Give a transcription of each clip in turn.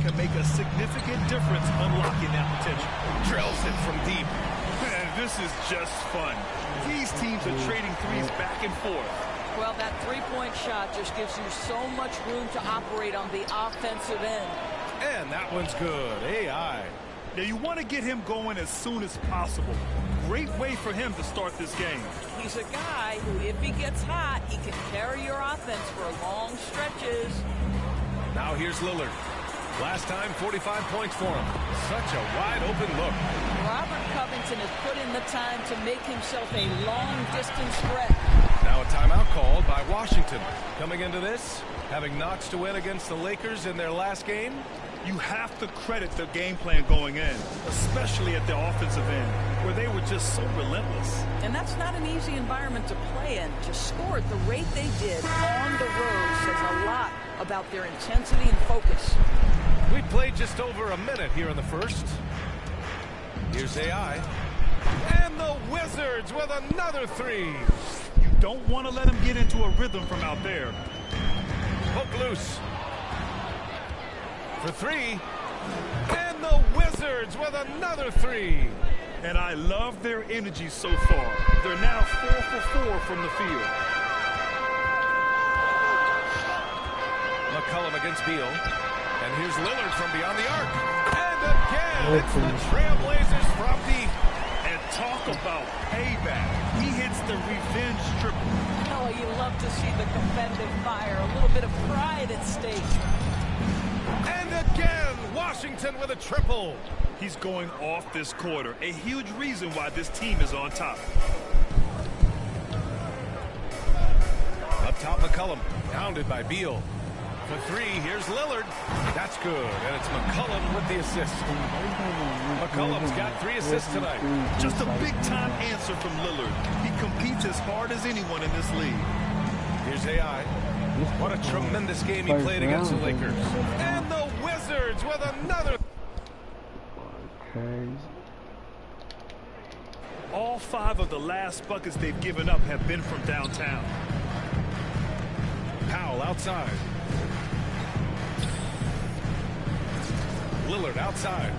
can make a significant difference unlocking that potential. Drills it from deep. Man, this is just fun. These teams are trading threes back and forth. Well, that three-point shot just gives you so much room to operate on the offensive end. And that one's good. AI. Now, you want to get him going as soon as possible. Great way for him to start this game. He's a guy who, if he gets hot, he can carry your offense for long stretches. Now here's Lillard. Last time, 45 points for him. Such a wide-open look. Robert Covington has put in the time to make himself a long-distance threat. Now a timeout called by Washington. Coming into this, having notched a win against the Lakers in their last game. You have to credit the game plan going in, especially at the offensive end, where they were just so relentless. And that's not an easy environment to play in. To score at the rate they did on the road says a lot about their intensity and focus. We played just over a minute here in the first. Here's AI. And the Wizards with another three. You don't want to let him get into a rhythm from out there. Hook loose. For three. And the Wizards with another three. And I love their energy so far. They're now 4 for 4 from the field. McCollum against Beal. And here's Lillard from beyond the arc. And again, it's the Trell Glazers from deep. And talk about payback. He hits the revenge triple. Oh, you love to see the competitive fire. A little bit of pride at stake. And again, Washington with a triple. He's going off this quarter. A huge reason why this team is on top. Up top, McCollum. Pounded by Beal. For three, here's Lillard. That's good. And it's McCollum with the assist. McCollum's got 3 assists tonight. Just a big-time answer from Lillard. He competes as hard as anyone in this league. Here's AI. What a tremendous game he played against the Lakers. And the Wizards with another. All 5 of the last buckets they've given up have been from downtown. Powell outside. Lillard outside.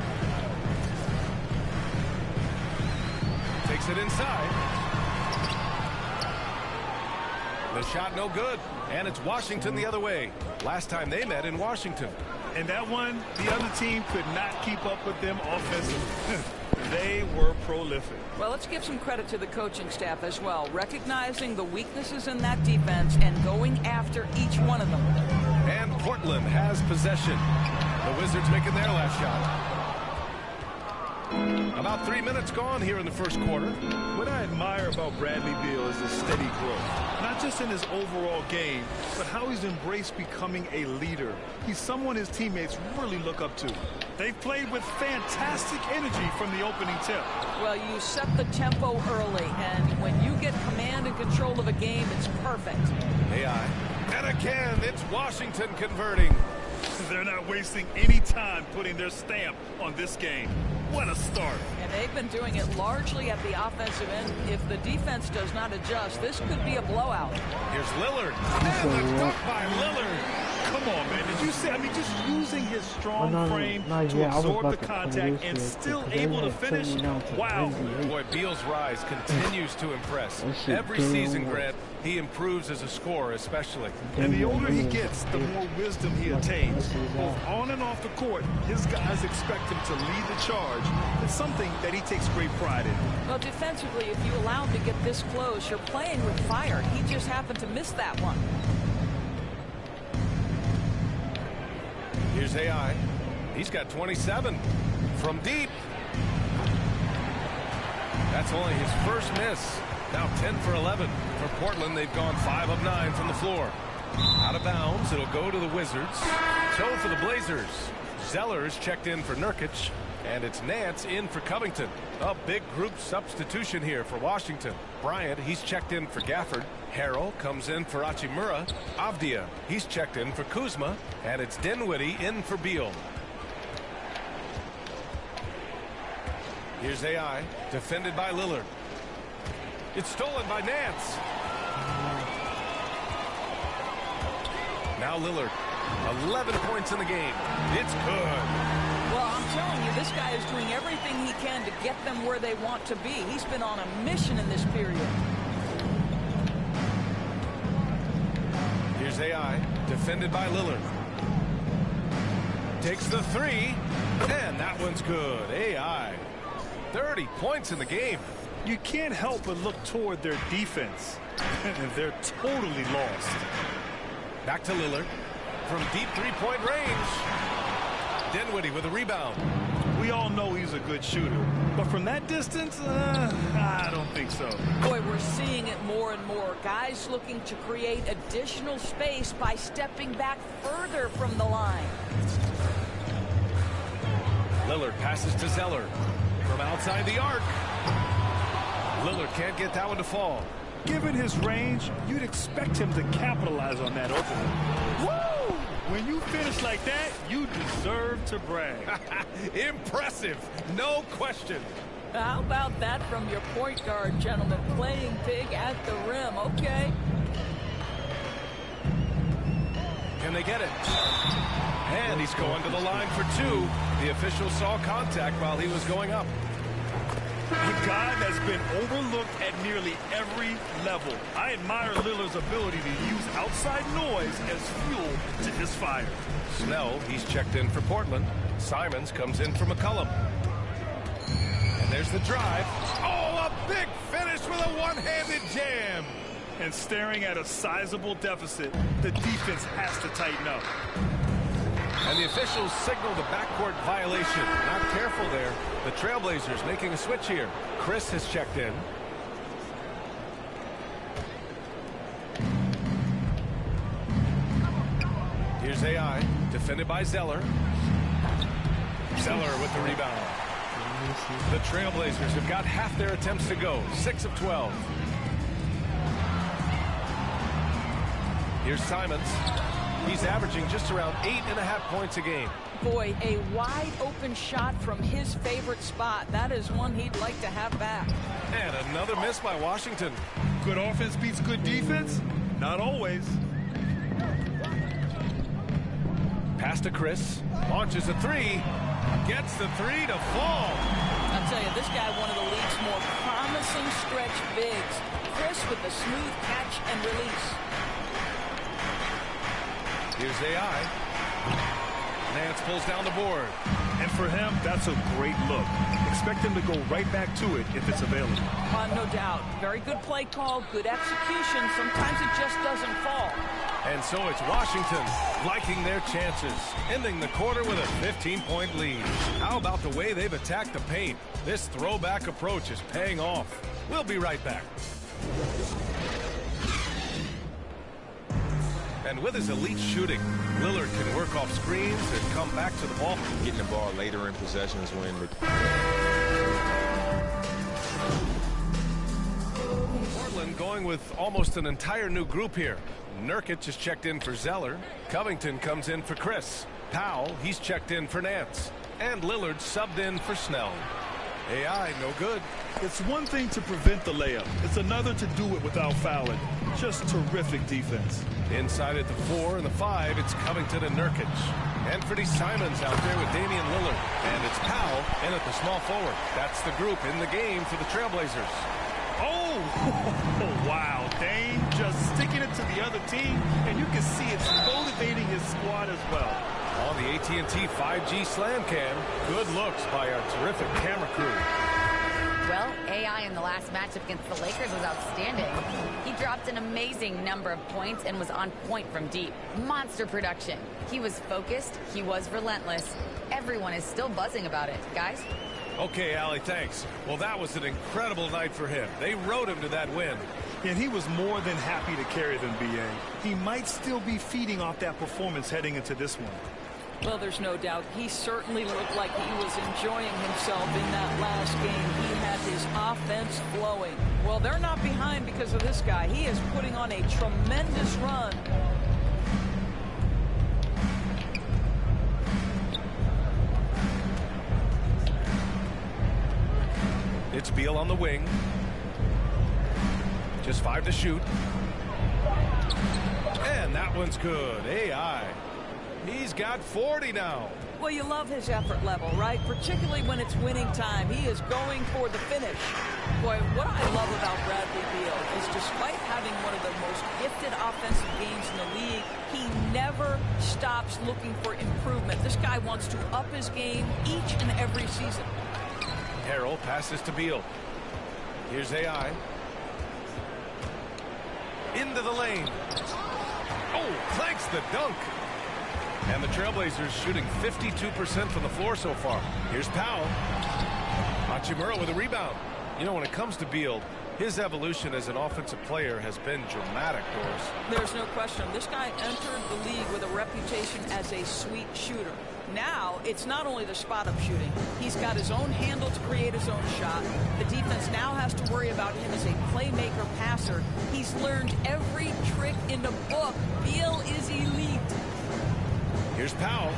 Takes it inside. The shot no good. And it's Washington the other way. Last time they met in Washington. And that one, the other team could not keep up with them offensively. They were prolific. Well, let's give some credit to the coaching staff as well, recognizing the weaknesses in that defense and going after each one of them. And Portland has possession. The Wizards making their last shot. About 3 minutes gone here in the first quarter. What I admire about Bradley Beal is his steady growth. Not just in his overall game, but how he's embraced becoming a leader. He's someone his teammates really look up to. They've played with fantastic energy from the opening tip. Well, you set the tempo early, and when you get command and control of a game, it's perfect. AI. And again, it's Washington converting. They're not wasting any time putting their stamp on this game. What a start. And they've been doing it largely at the offensive end. If the defense does not adjust, this could be a blowout. Here's Lillard. And the dunk by Lillard. Come on, man. Did you see? I mean, just using his strong frame to absorb the contact and still able to finish. Wow. Boy, Beal's rise continues to impress. Every season, Grant, he improves as a scorer, especially. And the older he gets, the more wisdom he attains. Both on and off the court, his guys expect him to lead the charge. It's something that he takes great pride in. Well, defensively, if you allow him to get this close, you're playing with fire. He just happened to miss that one. Here's AI. He's got 27 from deep. That's only his first miss. Now 10 for 11. For Portland, they've gone 5 of 9 from the floor. Out of bounds, it'll go to the Wizards. So for the Blazers, Zeller's checked in for Nurkic, and it's Nance in for Covington. A big group substitution here for Washington. Bryant, he's checked in for Gafford. Harrell comes in for Hachimura. Avdia, he's checked in for Kuzma. And it's Dinwiddie in for Beal. Here's AI, defended by Lillard. It's stolen by Nance. Now Lillard, 11 points in the game. It's good. Well, I'm telling you, this guy is doing everything he can to get them where they want to be. He's been on a mission in this period. Here's AI, defended by Lillard. Takes the three, and that one's good. AI, 30 points in the game. You can't help but look toward their defense. They're totally lost. Back to Lillard. From deep three-point range. Dinwiddie with a rebound. We all know he's a good shooter, but from that distance, I don't think so. Boy, we're seeing it more and more. Guys looking to create additional space by stepping back further from the line. Lillard passes to Zeller. From outside the arc. Lillard can't get that one to fall. Given his range, you'd expect him to capitalize on that opening. Woo! When you finish like that, you deserve to brag. Impressive, no question. How about that from your point guard, gentlemen? Playing big at the rim, okay. Can they get it? And he's going to the line for two. The official saw contact while he was going up. A guy that's been overlooked at nearly every level. I admire Lillard's ability to use outside noise as fuel to his fire. Snell, he's checked in for Portland. Simons comes in for McCollum. And there's the drive. Oh, a big finish with a one-handed jam. And staring at a sizable deficit, the defense has to tighten up. And the officials signal the backcourt violation. Not careful there. The Trailblazers making a switch here. Chris has checked in. Here's AI, defended by Zeller. Zeller with the rebound. The Trailblazers have got half their attempts to go. 6 of 12. Here's Simons. He's averaging just around 8.5 points a game. Boy, a wide open shot from his favorite spot. That is one he'd like to have back. And another miss by Washington. Good offense beats good defense? Not always. Pass to Chris. Launches a three. Gets the three to fall. I'll tell you, this guy, one of the league's more promising stretch bigs. Chris with the smooth catch and release. Here's AI. Nance pulls down the board. And for him, that's a great look. Expect him to go right back to it if it's available. No doubt. Very good play call, good execution. Sometimes it just doesn't fall. And so it's Washington liking their chances, ending the quarter with a 15-point lead. How about the way they've attacked the paint? This throwback approach is paying off. We'll be right back. And with his elite shooting, Lillard can work off screens and come back to the ball. Getting the ball later in possessions when Portland going with almost an entire new group here. Nurkic is checked in for Zeller. Covington comes in for Chris. Powell, he's checked in for Nance. And Lillard subbed in for Snell. AI, no good. It's one thing to prevent the layup. It's another to do it without fouling. Just terrific defense. Inside at the 4 and the 5, it's Covington and Nurkic. Anthony Simons out there with Damian Lillard. And it's Powell in at the small forward. That's the group in the game for the Trailblazers. Oh, wow. Dame just sticking it to the other team, and you can see it's motivating his squad as well. On the AT&T 5G Slam Cam, good looks by our terrific camera crew. Well, AI in the last matchup against the Lakers was outstanding. He dropped an amazing number of points and was on point from deep. Monster production. He was focused. He was relentless. Everyone is still buzzing about it. Guys? Okay, Allie, thanks. Well, that was an incredible night for him. They rode him to that win. And he was more than happy to carry them, B.A. He might still be feeding off that performance heading into this one. Well, there's no doubt. He certainly looked like he was enjoying himself in that last game. He had his offense flowing. Well, they're not behind because of this guy. He is putting on a tremendous run. It's Beal on the wing. Just 5 to shoot. And that one's good. AI. He's got 40 now. Well, you love his effort level, right? Particularly when it's winning time. He is going for the finish. Boy, what I love about Bradley Beal is despite having one of the most gifted offensive games in the league, he never stops looking for improvement. This guy wants to up his game each and every season. Harrell passes to Beal. Here's AI. Into the lane. Oh, clanks the dunk. And the Trailblazers shooting 52% from the floor so far. Here's Powell. Hachimura with a rebound. You know, when it comes to Beal, his evolution as an offensive player has been dramatic, Doris. There's no question. This guy entered the league with a reputation as a sweet shooter. Now, it's not only the spot-up shooting. He's got his own handle to create his own shot. The defense now has to worry about him as a playmaker passer. He's learned every trick in the book. Beal is elite. Here's Powell.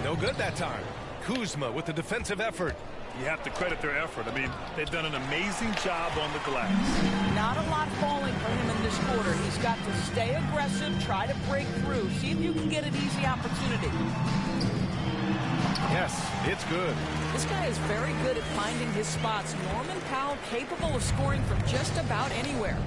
No good that time. Kuzma with the defensive effort. You have to credit their effort. I mean, they've done an amazing job on the glass. Not a lot falling for him in this quarter. He's got to stay aggressive, try to break through, see if you can get an easy opportunity. Yes, it's good. This guy is very good at finding his spots. Norman Powell capable of scoring from just about anywhere.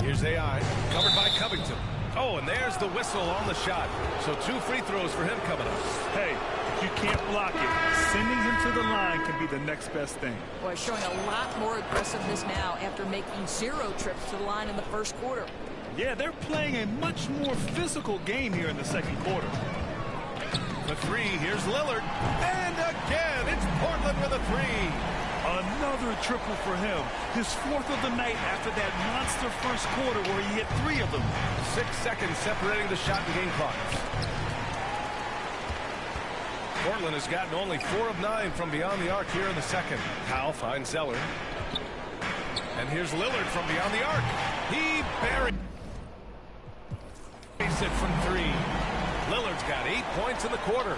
Here's AI, covered by Covington. Oh, and there's the whistle on the shot. So 2 free throws for him coming up. Hey, if you can't block it, sending him to the line can be the next best thing. Boy, showing a lot more aggressiveness now after making 0 trips to the line in the first quarter. Yeah, they're playing a much more physical game here in the second quarter. The 3, here's Lillard. And again, it's Portland with a 3. Another triple for him. His 4th of the night after that monster first quarter where he hit 3 of them. 6 seconds separating the shot and game clocks. Portland has gotten only 4 of 9 from beyond the arc here in the second. Powell finds Zeller. And here's Lillard from beyond the arc. He buried it from 3. Lillard's got 8 points in the quarter.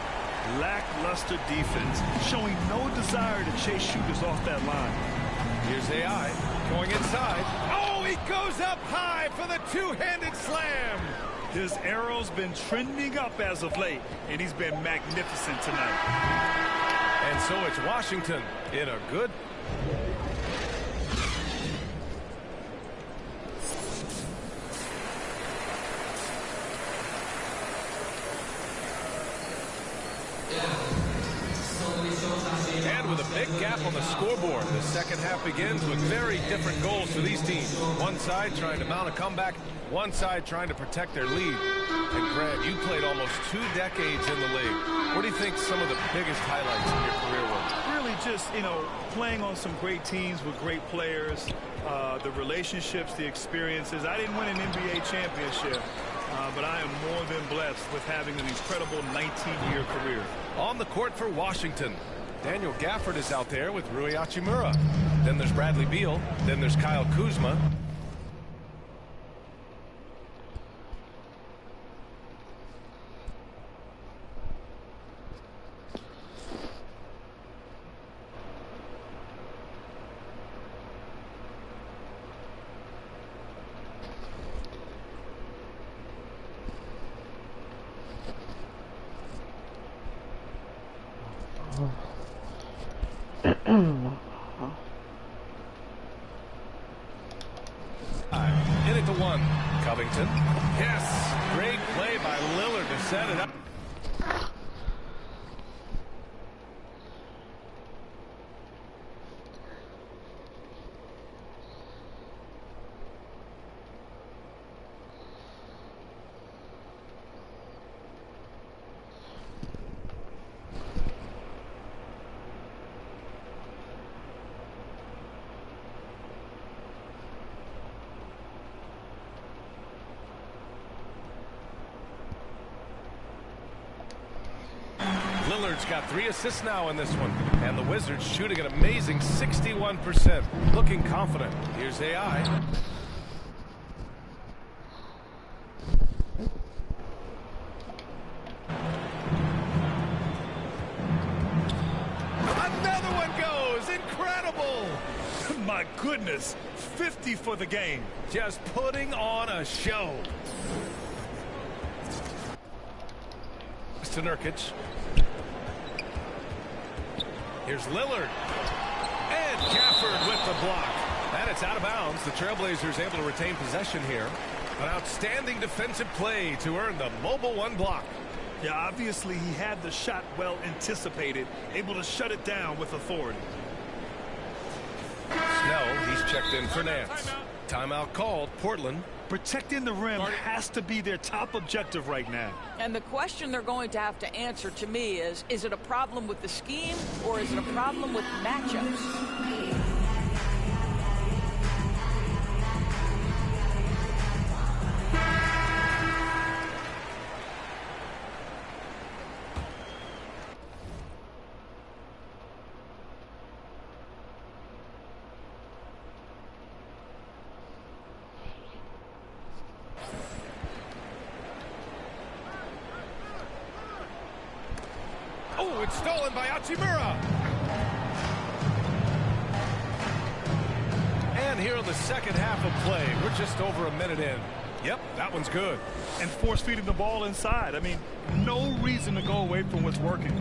Lackluster defense, showing no desire to chase shooters off that line. Here's AI going inside. Oh, he goes up high for the 2-handed slam. His arrow's been trending up as of late, and he's been magnificent tonight. And so it's Washington in a good... And with a big gap on the scoreboard, the second half begins with very different goals for these teams. One side trying to mount a comeback, one side trying to protect their lead. And Grant, you played almost 2 decades in the league. What do you think some of the biggest highlights in your career were? Really just, you know, playing on some great teams with great players, the relationships, the experiences. I didn't win an NBA championship. But I am more than blessed with having an incredible 19-year career. On the court for Washington, Daniel Gafford is out there with Rui Hachimura. Then there's Bradley Beal. Then there's Kyle Kuzma. In it to 1. Covington. Yes. Great play by Lillard to set it up. Lillard's got 3 assists now in this one. And the Wizards shooting an amazing 61%. Looking confident. Here's AI. Another one goes. Incredible. My goodness. 50 for the game. Just putting on a show. To Nurkic. Here's Lillard. And Gafford with the block. And it's out of bounds. The Trailblazers able to retain possession here. An outstanding defensive play to earn the mobile one block. Yeah, obviously he had the shot well anticipated, able to shut it down with authority. Snell, he's checked in for Nance. Timeout called. Portland. Protecting the rim has to be their top objective right now. And the question they're going to have to answer to me is it a problem with the scheme or is it a problem with matchups? Oh, it's stolen by Hachimura. And here in the second half of play, we're just over a minute in. Yep, that one's good. And force feeding the ball inside. I mean, no reason to go away from what's working.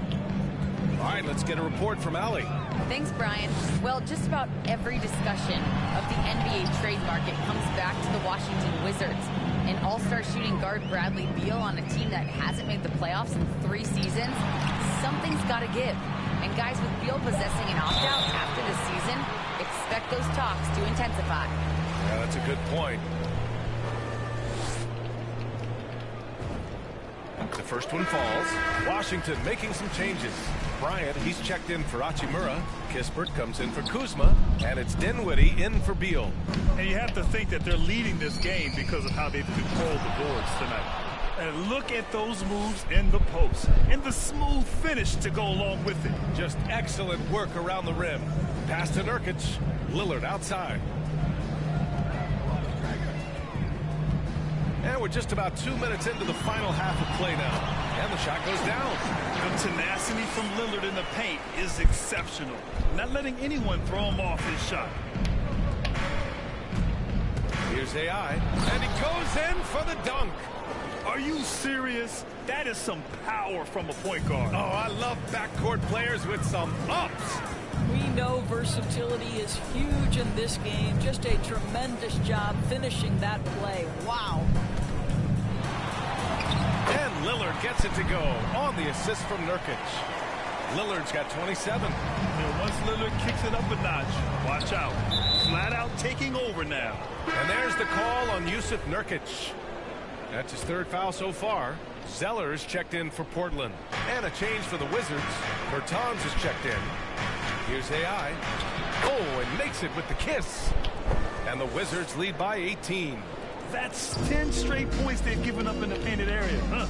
All right, let's get a report from Allie. Thanks, Brian. Well, just about every discussion of the NBA trade market comes back to the Washington Wizards. An all-star shooting guard Bradley Beal on a team that hasn't made the playoffs in 3 seasons. Something's got to give. And guys, with Beal possessing an opt-out after the season, expect those talks to intensify. Yeah, that's a good point. The first one falls. Washington making some changes. Bryant, he's checked in for Hachimura. Kispert comes in for Kuzma. And it's Dinwiddie in for Beal. And you have to think that they're leading this game because of how they've controlled the boards tonight. And look at those moves in the post. And the smooth finish to go along with it. Just excellent work around the rim. Pass to Nurkic. Lillard outside. And we're just about 2 minutes into the final half of play now. And the shot goes down. The tenacity from Lillard in the paint is exceptional. Not letting anyone throw him off his shot. Here's AI. And he goes in for the dunk. Are you serious? That is some power from a point guard. Oh, I love backcourt players with some ups. We know versatility is huge in this game. Just a tremendous job finishing that play. Wow. And Lillard gets it to go on the assist from Nurkic. Lillard's got 27. And once Lillard kicks it up a notch, watch out. Flat out taking over now. And there's the call on Yusuf Nurkic. That's his 3rd foul so far. Zeller's checked in for Portland. And a change for the Wizards. Bertans is checked in. Here's AI. Oh, and makes it with the kiss. And the Wizards lead by 18. That's 10 straight points they've given up in the painted area. Huh?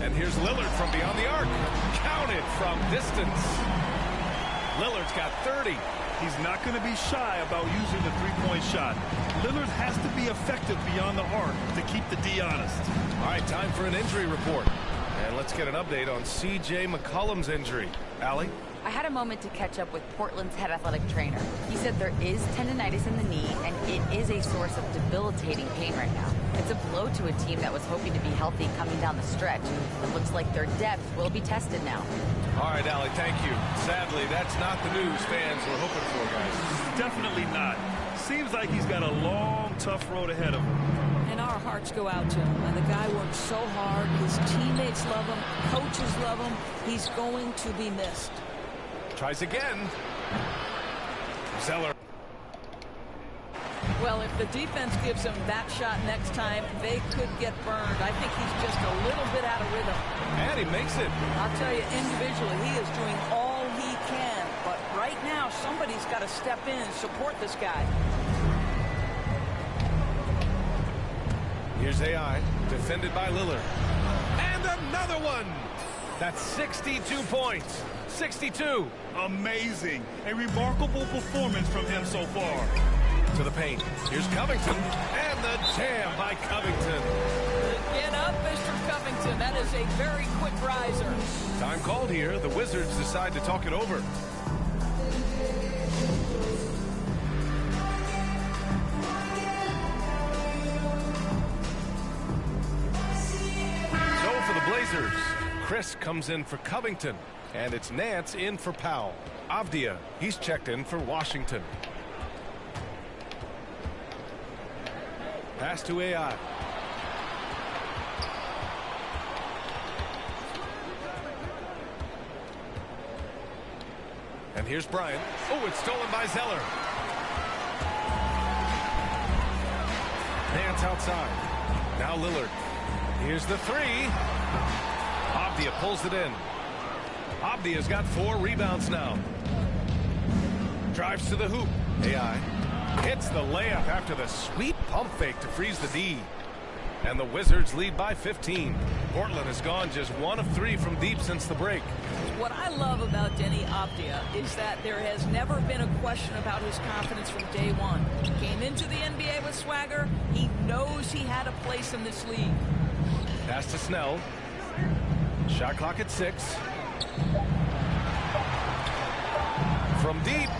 And here's Lillard from beyond the arc. Counted from distance. Lillard's got 30. He's not going to be shy about using the three-point shot. Lillard has to be effective beyond the arc to keep the D honest. All right, time for an injury report. And let's get an update on C.J. McCollum's injury. Allie? I had a moment to catch up with Portland's head athletic trainer. He said there is tendonitis in the knee, and it is a source of debilitating pain right now. It's a blow to a team that was hoping to be healthy coming down the stretch. It looks like their depth will be tested now. All right, Allie, thank you. Sadly, that's not the news fans were hoping for, guys. Definitely not. Seems like he's got a long, tough road ahead of him. And our hearts go out to him. And the guy works so hard. His teammates love him. Coaches love him. He's going to be missed. Tries again. Zeller. Well, if the defense gives him that shot next time, they could get burned. I think he's just a little bit out of rhythm. And he makes it. I'll tell you, individually, he is doing all he can. But right now, somebody's got to step in and support this guy. Here's AI, defended by Lillard. And another one! That's 62 points. 62. Amazing. A remarkable performance from him so far. To the paint. Here's Covington. And the jam by Covington. Get up, Mr. Covington. That is a very quick riser. Time called here. The Wizards decide to talk it over. Blazers. Chris comes in for Covington. And it's Nance in for Powell. Avdia, he's checked in for Washington. Pass to AI. And here's Bryant. Oh, it's stolen by Zeller. Nance outside. Now Lillard. Here's the three. Avdia pulls it in. Avdia's got 4 rebounds now. Drives to the hoop. AI hits the layup after the sweet pump fake to freeze the D. And the Wizards lead by 15. Portland has gone just 1 of 3 from deep since the break. What I love about Denny Avdia is that there has never been a question about his confidence from day one. He came into the NBA with swagger. He knows he had a place in this league. Pass to Snell. Shot clock at 6. From deep.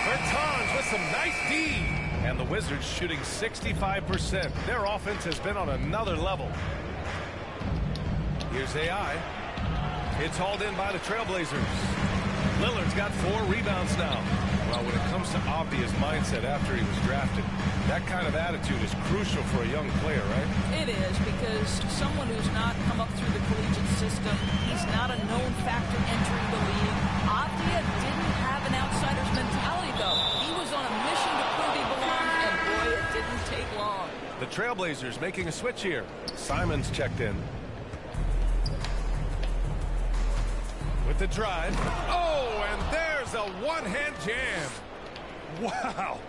Bertans with some nice D. And the Wizards shooting 65%. Their offense has been on another level. Here's AI. It's hauled in by the Trail Blazers. Lillard's got 4 rebounds now. Well, when it comes to Avdia's mindset after he was drafted, that kind of attitude is crucial for a young player, right? It is, because someone who's not come up through the collegiate system, he's not a known factor entering the league. Avdia didn't have an outsider's mentality, though. He was on a mission to prove he belonged, and boy, it didn't take long. The Trailblazers making a switch here. Simons checked in. With the drive. Oh, and there's a one-hand jam. Wow.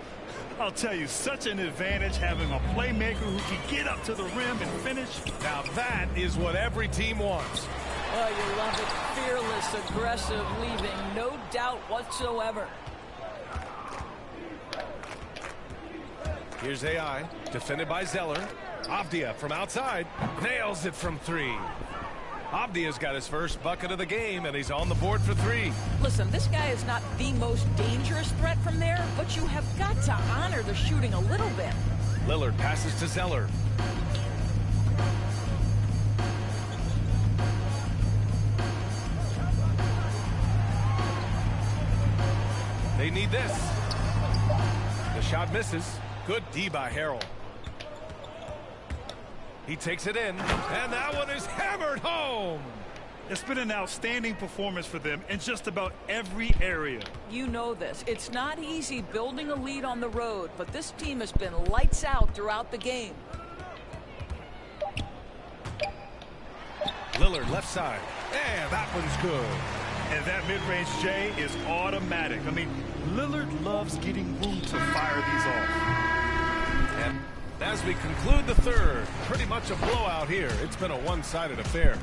I'll tell you, such an advantage having a playmaker who can get up to the rim and finish. Now that is what every team wants. Oh, you love it. Fearless, aggressive, leaving no doubt whatsoever. Here's AI, defended by Zeller. Avdia from outside, nails it from 3. Avdia's got his first bucket of the game, and he's on the board for 3. Listen, this guy is not the most dangerous threat from there, but you have got to honor the shooting a little bit. Lillard passes to Zeller. They need this. The shot misses. Good D by Harrell. He takes it in, and that one is hammered home. It's been an outstanding performance for them in just about every area. You know this. It's not easy building a lead on the road, but this team has been lights out throughout the game. Lillard left side, and that one's good. And that mid-range J is automatic. I mean, Lillard loves getting room to fire these off. And as we conclude the third, pretty much a blowout here. It's been a one-sided affair.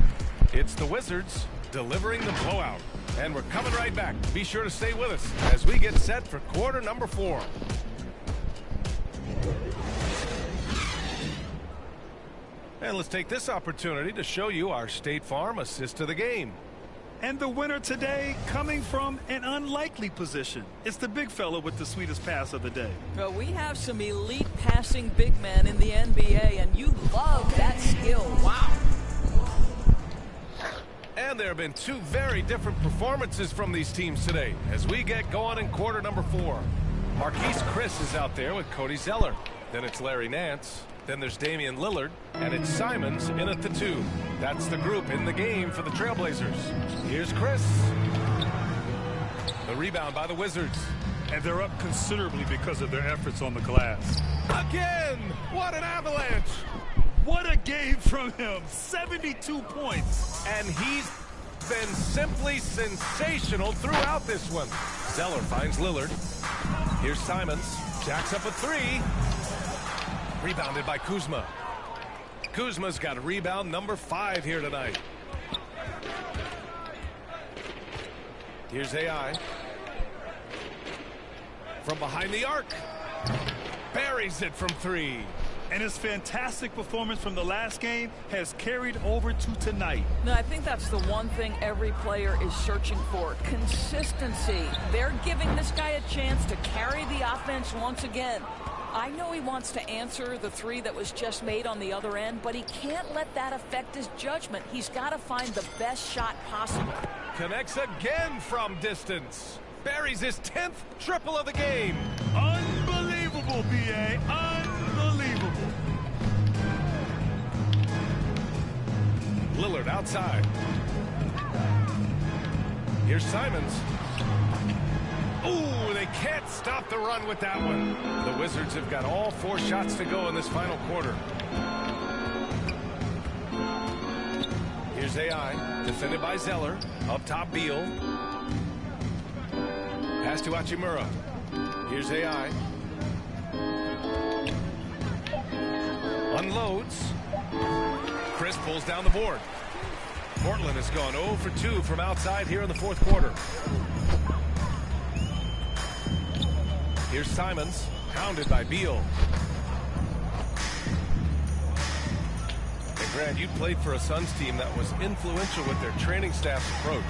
It's the Wizards delivering the blowout. And we're coming right back. Be sure to stay with us as we get set for quarter number 4. And let's take this opportunity to show you our State Farm assist to the game. And the winner today coming from an unlikely position. It's the big fella with the sweetest pass of the day. Well, we have some elite passing big men in the NBA, and you love that skill. Wow. And there have been 2 very different performances from these teams today as we get going in quarter number 4. Marquise Chris is out there with Cody Zeller. Then it's Larry Nance. Then there's Damian Lillard, and it's Simons in at the 2. That's the group in the game for the Trailblazers. Here's Chris. The rebound by the Wizards. And they're up considerably because of their efforts on the glass. Again! What an avalanche! What a game from him. 72 points. And he's been simply sensational throughout this one. Zeller finds Lillard. Here's Simons. Jacks up a 3. Rebounded by Kuzma. Kuzma's got a rebound number 5 here tonight. Here's AI. From behind the arc. Buries it from 3. And his fantastic performance from the last game has carried over to tonight. No, I think that's the one thing every player is searching for. Consistency. They're giving this guy a chance to carry the offense once again. I know he wants to answer the three that was just made on the other end, but he can't let that affect his judgment. He's got to find the best shot possible. Connects again from distance. Buries his 10th triple of the game. Unbelievable, B.A. Unbelievable. Lillard outside. Here's Simons. Ooh, they can't stop the run with that one. The Wizards have got all 4 shots to go in this final quarter. Here's AI, defended by Zeller. Up top, Beal. Pass to Hachimura. Here's AI. Unloads. Chris pulls down the board. Portland has gone 0 for 2 from outside here in the 4th quarter. Here's Simons, pounded by Beal. And Grant, you played for a Suns team that was influential with their training staff's approach.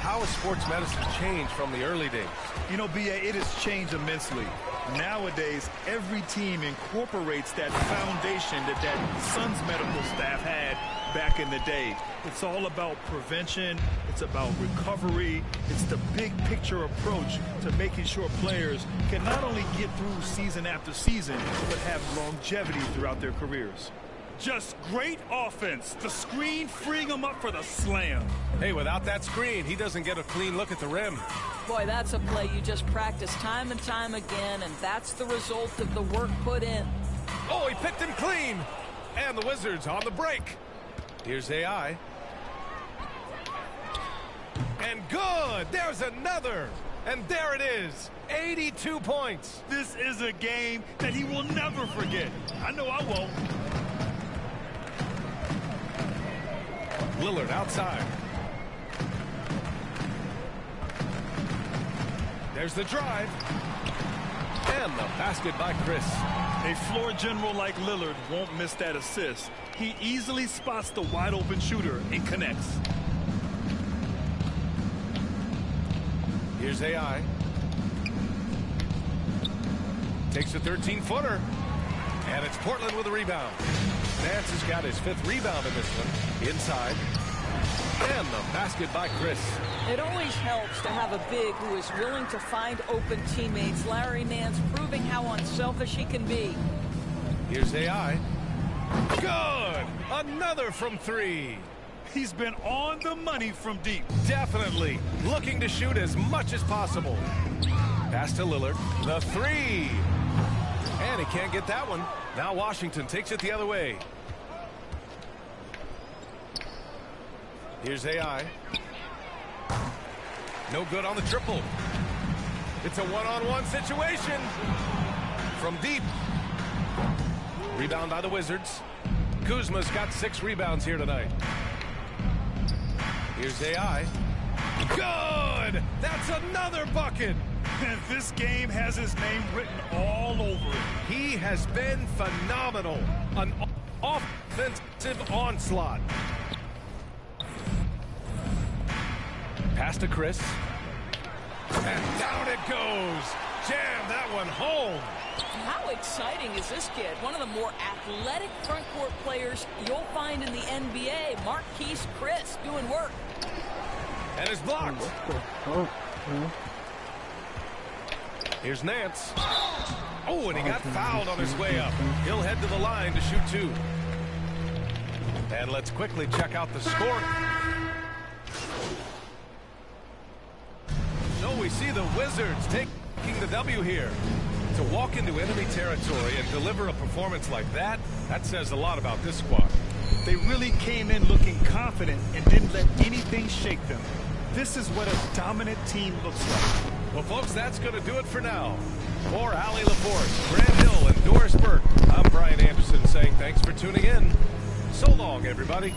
How has sports medicine changed from the early days? You know, B.A., it has changed immensely. Nowadays, every team incorporates that foundation that Suns medical staff had back in the day. It's all about prevention. It's about recovery. It's the big picture approach to making sure players can not only get through season after season, but have longevity throughout their careers. Just great offense. The screen freeing him up for the slam. Hey, without that screen, he doesn't get a clean look at the rim. Boy, that's a play you just practice time and time again, and that's the result of the work put in. Oh, he picked him clean. And the Wizards on the break. Here's AI. And good. There's another. And there it is. 82 points. This is a game that he will never forget. I know I won't. Lillard outside. There's the drive. And the basket by Chris. A floor general like Lillard won't miss that assist. He easily spots the wide open shooter and connects. Here's AI. Takes a 13-footer. And it's Portland with a rebound. Nance has got his 5th rebound in this one. Inside. And the basket by Chris. It always helps to have a big who is willing to find open teammates. Larry Nance proving how unselfish he can be. Here's AI. Good! Another from 3. He's been on the money from deep. Definitely. Looking to shoot as much as possible. Pass to Lillard. The 3. And he can't get that one. Now Washington takes it the other way. Here's AI. No good on the triple. It's a one-on-one situation. From deep. Rebound by the Wizards. Kuzma's got 6 rebounds here tonight. Here's AI. Good! That's another bucket! And this game has his name written all over it. He has been phenomenal. An offensive onslaught. Pass to Chris. And down it goes. Jam that one home. How exciting is this kid? One of the more athletic front court players you'll find in the NBA. Marquise Chris doing work. And is blocked. Here's Nance. Oh, and he got fouled on his way up. He'll head to the line to shoot 2. And let's quickly check out the score. So we see the Wizards taking the W here. To walk into enemy territory and deliver a performance like that, that says a lot about this squad. They really came in looking confident and didn't let anything shake them. This is what a dominant team looks like. Well, folks, that's going to do it for now. For Allie Laporte, Grant Hill, and Doris Burke, I'm Brian Anderson saying thanks for tuning in. So long, everybody.